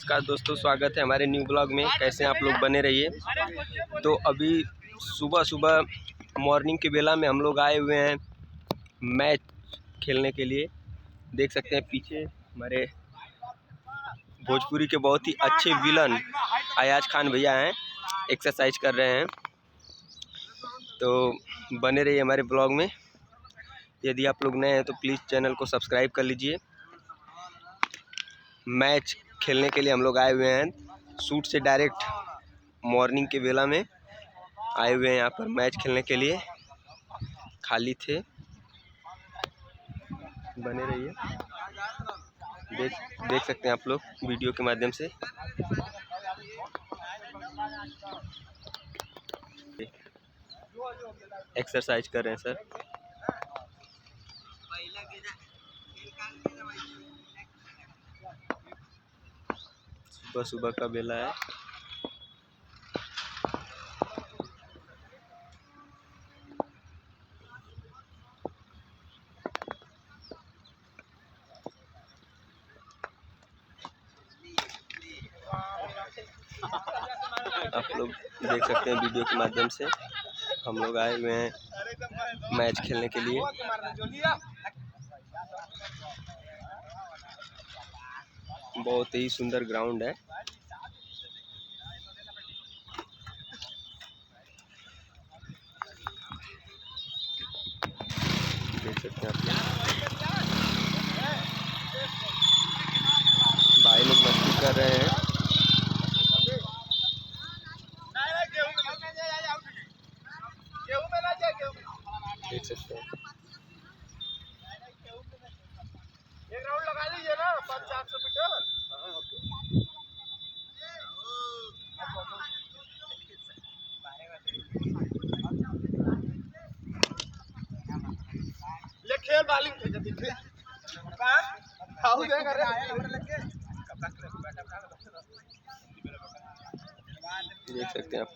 नमस्कार दोस्तों, स्वागत है हमारे न्यू ब्लॉग में। कैसे हैं आप लोग, बने रहिए। तो अभी सुबह सुबह मॉर्निंग के बेला में हम लोग आए हुए हैं मैच खेलने के लिए। देख सकते हैं पीछे हमारे भोजपुरी के बहुत ही अच्छे विलन अयाज खान भैया हैं, एक्सरसाइज कर रहे हैं। तो बने रहिए हमारे ब्लॉग में। यदि आप लोग नए हैं तो प्लीज़ चैनल को सब्सक्राइब कर लीजिए। मैच खेलने के लिए हम लोग आए हुए हैं शूट से डायरेक्ट मॉर्निंग के बेला में आए हुए हैं यहाँ पर मैच खेलने के लिए। खाली थे, बने रहिए। देख सकते हैं आप लोग वीडियो के माध्यम से। एक्सरसाइज कर रहे हैं सर। सुबह सुबह का बेला है। आप लोग देख सकते हैं वीडियो के माध्यम से। हम लोग आए हुए हैं मैच खेलने के लिए। बहुत ही सुंदर ग्राउंड है। देख सकते हैं आप लोग, भाई लोग मस्ती कर रहे हैं। देख सकते हैं। एक राउंड लगा लीजिए ना, 500-400 मीटर। ले खेल बालिंग थे जल्दी से कहां खाऊ दे करे देख सकते हैं आप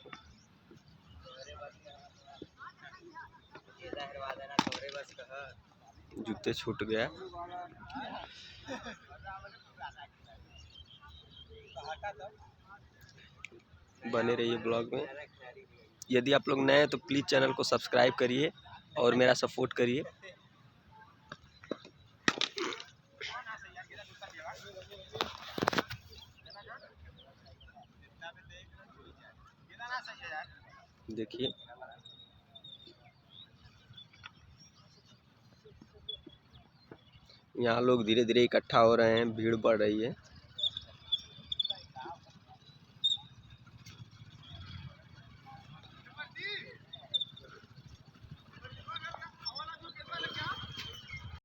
जूते छूट गया। बने रहिए ब्लॉग में। यदि आप लोग नए हैं तो प्लीज़ चैनल को सब्सक्राइब करिए और मेरा सपोर्ट करिए। देखिए यहाँ लोग धीरे धीरे इकट्ठा हो रहे हैं, भीड़ बढ़ रही है।